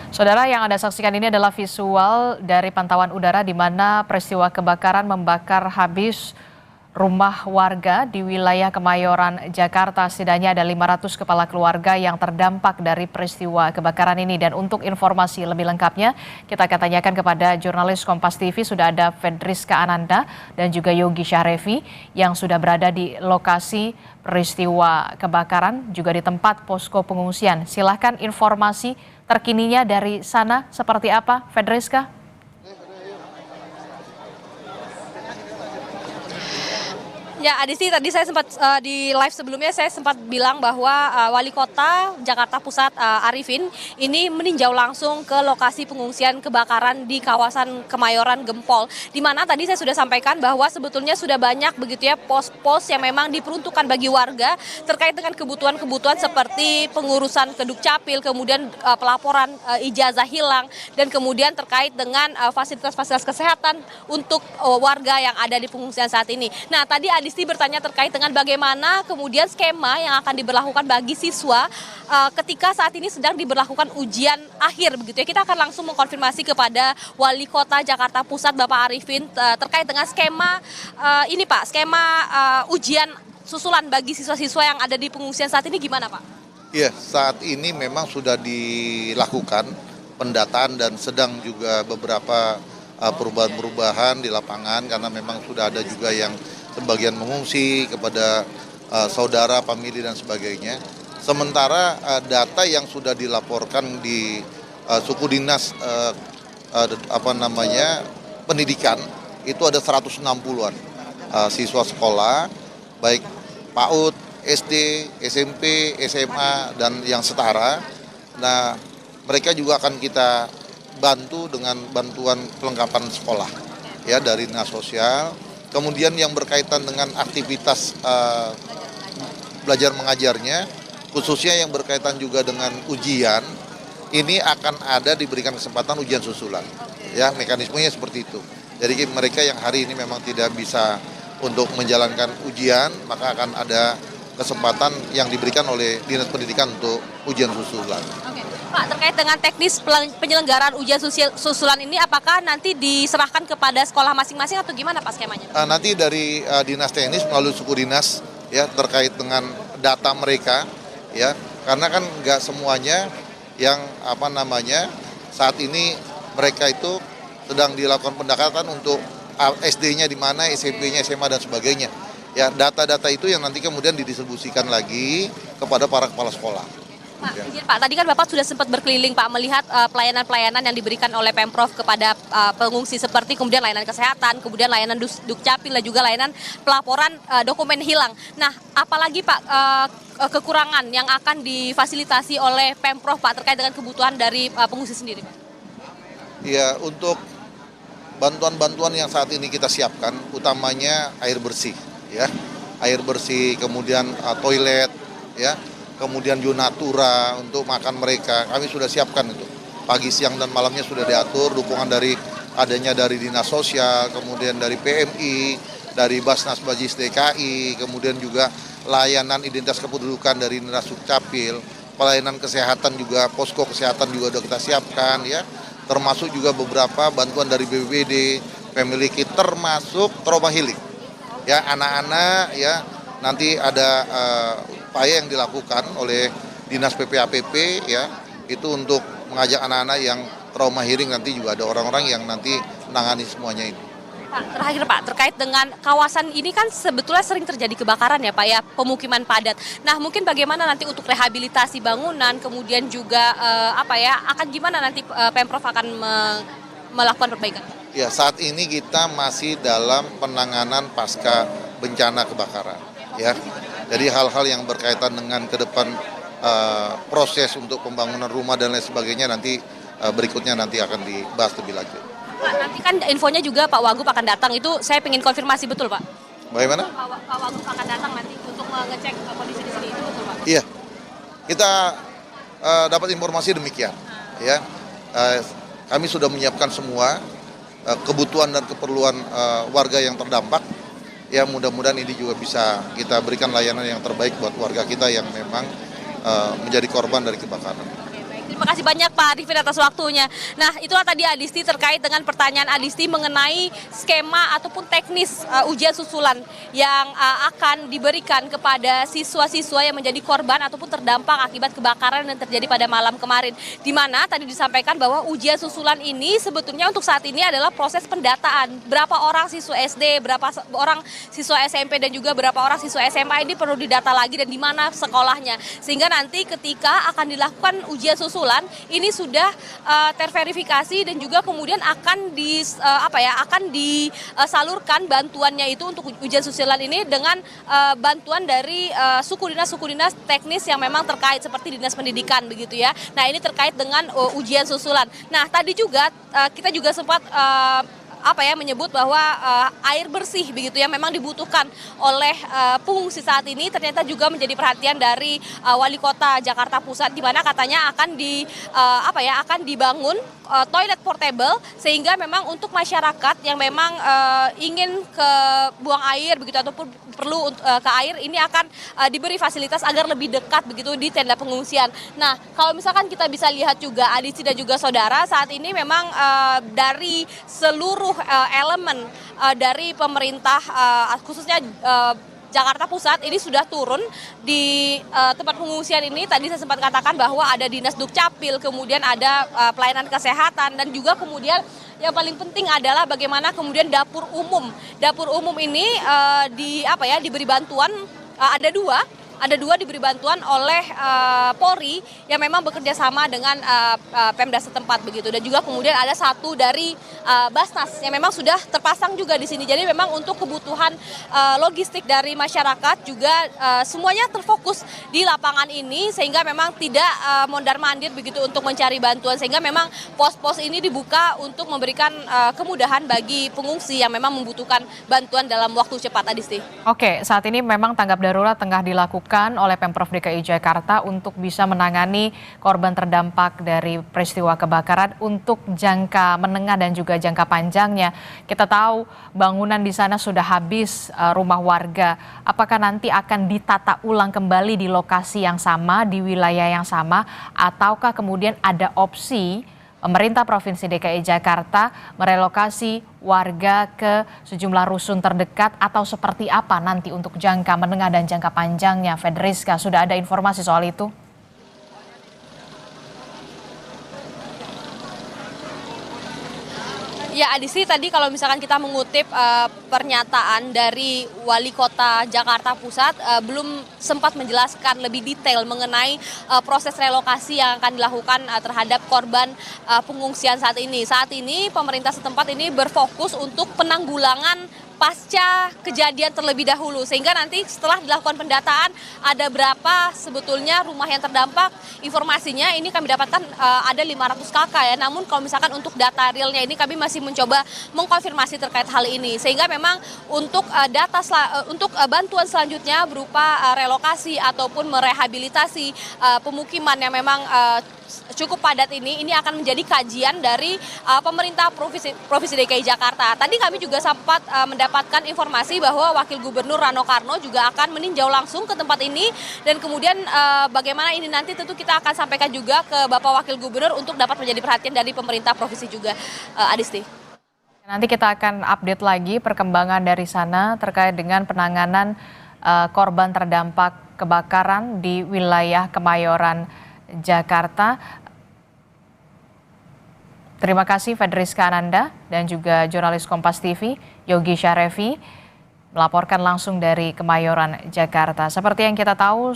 Saudara, yang Anda saksikan ini adalah visual dari pantauan udara di mana peristiwa kebakaran membakar habis rumah warga di wilayah Kemayoran, Jakarta. Setidaknya ada 500 kepala keluarga yang terdampak dari peristiwa kebakaran ini. Dan untuk informasi lebih lengkapnya, kita akan tanyakan kepada jurnalis Kompas TV, sudah ada Fedriska Ananda dan juga Yogi Syahrevi yang sudah berada di lokasi peristiwa kebakaran, juga di tempat posko pengungsian. Silahkan informasi terkininya dari sana seperti apa, Fedriska? Ya, Adisti, tadi saya sempat di live sebelumnya saya sempat bilang bahwa Wali Kota Jakarta Pusat Arifin ini meninjau langsung ke lokasi pengungsian kebakaran di kawasan Kemayoran Gempol. Di mana tadi saya sudah sampaikan bahwa sebetulnya sudah banyak begitu ya pos-pos yang memang diperuntukkan bagi warga terkait dengan kebutuhan-kebutuhan seperti pengurusan ke Dukcapil, kemudian pelaporan ijazah hilang, dan kemudian terkait dengan fasilitas-fasilitas kesehatan untuk warga yang ada di pengungsian saat ini. Nah, tadi Adisti bertanya terkait dengan bagaimana kemudian skema yang akan diberlakukan bagi siswa ketika saat ini sedang diberlakukan ujian akhir begitu ya. Kita akan langsung mengkonfirmasi kepada Wali Kota Jakarta Pusat Bapak Arifin terkait dengan skema ini Pak, skema ujian susulan bagi siswa-siswa yang ada di pengungsian saat ini gimana Pak? Iya, saat ini memang sudah dilakukan pendataan dan sedang juga beberapa perubahan-perubahan di lapangan karena memang sudah ada juga yang sebagian mengungsi kepada saudara, famili dan sebagainya. Sementara data yang sudah dilaporkan di suku dinas pendidikan itu ada 160-an siswa sekolah baik PAUD, SD, SMP, SMA dan yang setara. Nah, mereka juga akan kita bantu dengan bantuan pelengkapan sekolah ya dari dinas sosial. Kemudian yang berkaitan dengan aktivitas belajar mengajarnya, khususnya yang berkaitan juga dengan ujian, ini akan ada diberikan kesempatan ujian susulan. Ya, mekanismenya seperti itu. Jadi mereka yang hari ini memang tidak bisa untuk menjalankan ujian, maka akan ada kesempatan yang diberikan oleh Dinas Pendidikan untuk ujian susulan. Oke. Pak, terkait dengan teknis penyelenggaraan ujian susulan ini, apakah nanti diserahkan kepada sekolah masing-masing atau gimana Pak skemanya? Nanti dari Dinas Teknis melalui suku dinas ya terkait dengan data mereka ya, karena kan nggak semuanya yang saat ini mereka itu sedang dilakukan pendekatan untuk SD-nya di mana, SMP-nya, SMA dan sebagainya. Ya, data-data itu yang nanti kemudian didistribusikan lagi kepada para kepala sekolah. Pak, izin Pak, tadi kan Bapak sudah sempat berkeliling Pak melihat pelayanan-pelayanan yang diberikan oleh Pemprov kepada pengungsi seperti kemudian layanan kesehatan, kemudian layanan Dukcapil dan juga layanan pelaporan dokumen hilang. Nah, apalagi Pak kekurangan yang akan difasilitasi oleh Pemprov Pak terkait dengan kebutuhan dari pengungsi sendiri Pak? Ya, untuk bantuan-bantuan yang saat ini kita siapkan utamanya air bersih ya. Air bersih, kemudian toilet ya. Kemudian Yunatura untuk makan mereka, kami sudah siapkan itu. Pagi, siang, dan malamnya sudah diatur, dukungan dari Dinas Sosial, kemudian dari PMI, dari Basnas Bajis DKI, kemudian juga layanan identitas kependudukan dari Dinas Dukcapil, pelayanan kesehatan juga, posko kesehatan juga sudah kita siapkan ya, termasuk juga beberapa bantuan dari BPBD, Family Kit, termasuk trauma healing. Ya, anak-anak ya, nanti ada upaya yang dilakukan oleh Dinas PPAPP ya, itu untuk mengajak anak-anak yang trauma healing, nanti juga ada orang-orang yang nanti menangani semuanya ini. Pak, terakhir Pak, terkait dengan kawasan ini kan sebetulnya sering terjadi kebakaran ya Pak ya, pemukiman padat. Nah, mungkin bagaimana nanti untuk rehabilitasi bangunan, kemudian juga akan gimana nanti Pemprov akan melakukan perbaikan? Ya, saat ini kita masih dalam penanganan pasca bencana kebakaran ya. Jadi hal-hal yang berkaitan dengan ke depan proses untuk pembangunan rumah dan lain sebagainya nanti berikutnya nanti akan dibahas lebih lanjut. Pak, nanti kan infonya juga Pak Wagub akan datang, itu saya ingin konfirmasi betul Pak? Bagaimana? Pak Wagub akan datang nanti untuk mengecek kondisi di sini, itu betul Pak? Iya, kita dapat informasi demikian ya. Kami sudah menyiapkan semua kebutuhan dan keperluan warga yang terdampak. Ya, mudah-mudahan ini juga bisa kita berikan layanan yang terbaik buat warga kita yang memang menjadi korban dari kebakaran. Oke, baik. Terima kasih banyak Pak Arifin atas waktunya. Nah, itulah tadi Adisti terkait dengan pertanyaan Adisti mengenai skema ataupun teknis ujian susulan yang akan diberikan kepada siswa-siswa yang menjadi korban ataupun terdampak akibat kebakaran yang terjadi pada malam kemarin. Di mana tadi disampaikan bahwa ujian susulan ini sebetulnya untuk saat ini adalah proses pendataan. Berapa orang siswa SD, berapa orang siswa SMP dan juga berapa orang siswa SMA ini perlu didata lagi dan di mana sekolahnya. Sehingga nanti ketika akan dilakukan ujian susulan ini sudah terverifikasi dan juga kemudian akan disalurkan bantuannya itu untuk ujian susulan ini dengan bantuan dari suku dinas teknis yang memang terkait seperti dinas pendidikan begitu ya. Nah, ini terkait dengan ujian susulan. Nah, tadi juga kita juga sempat menyebut bahwa air bersih begitu ya memang dibutuhkan oleh pengungsi saat ini, ternyata juga menjadi perhatian dari Wali Kota Jakarta Pusat di mana katanya akan dibangun toilet portable sehingga memang untuk masyarakat yang memang ingin ke buang air begitu ataupun perlu ke air ini akan diberi fasilitas agar lebih dekat begitu di tenda pengungsian. Nah, kalau misalkan kita bisa lihat juga Adisti dan juga saudara, saat ini memang dari seluruh elemen dari pemerintah khususnya Jakarta Pusat ini sudah turun di tempat pengungsian ini. Tadi saya sempat katakan bahwa ada Dinas Dukcapil, kemudian ada pelayanan kesehatan dan juga kemudian yang paling penting adalah bagaimana kemudian dapur umum. Dapur umum ini diberi bantuan ada dua diberi bantuan oleh Polri yang memang bekerja sama dengan Pemda setempat begitu, dan juga kemudian ada satu dari Basnas yang memang sudah terpasang juga di sini. Jadi memang untuk kebutuhan logistik dari masyarakat juga semuanya terfokus di lapangan ini sehingga memang tidak mondar-mandir begitu untuk mencari bantuan, sehingga memang pos-pos ini dibuka untuk memberikan kemudahan bagi pengungsi yang memang membutuhkan bantuan dalam waktu cepat. Adisti. Oke, saat ini memang tanggap darurat tengah dilakukan oleh Pemprov DKI Jakarta untuk bisa menangani korban terdampak dari peristiwa kebakaran untuk jangka menengah dan juga jangka panjangnya. Kita tahu bangunan di sana sudah habis, rumah warga. Apakah nanti akan ditata ulang kembali di lokasi yang sama, di wilayah yang sama, ataukah kemudian ada opsi pemerintah Provinsi DKI Jakarta merelokasi warga ke sejumlah rusun terdekat atau seperti apa nanti untuk jangka menengah dan jangka panjangnya? Fedriska, sudah ada informasi soal itu? Ya, Adisti, tadi kalau misalkan kita mengutip pernyataan dari Wali Kota Jakarta Pusat, belum sempat menjelaskan lebih detail mengenai proses relokasi yang akan dilakukan terhadap korban pengungsian saat ini. Saat ini pemerintah setempat ini berfokus untuk penanggulangan pasca kejadian terlebih dahulu, sehingga nanti setelah dilakukan pendataan ada berapa sebetulnya rumah yang terdampak, informasinya ini kami dapatkan ada 500 KK ya, namun kalau misalkan untuk data realnya ini kami masih mencoba mengkonfirmasi terkait hal ini, sehingga memang untuk bantuan selanjutnya berupa relokasi ataupun merehabilitasi pemukiman yang memang cukup padat ini akan menjadi kajian dari pemerintah Provinsi DKI Jakarta. Tadi kami juga sempat mendapatkan informasi bahwa Wakil Gubernur Rano Karno juga akan meninjau langsung ke tempat ini, dan kemudian bagaimana ini nanti tentu kita akan sampaikan juga ke Bapak Wakil Gubernur untuk dapat menjadi perhatian dari pemerintah provinsi juga. Adisti. Nanti kita akan update lagi perkembangan dari sana terkait dengan penanganan korban terdampak kebakaran di wilayah Kemayoran, Jakarta. Terima kasih Fedriska Ananda dan juga jurnalis Kompas TV Yogi Syarevi melaporkan langsung dari Kemayoran, Jakarta. Seperti yang kita tahu,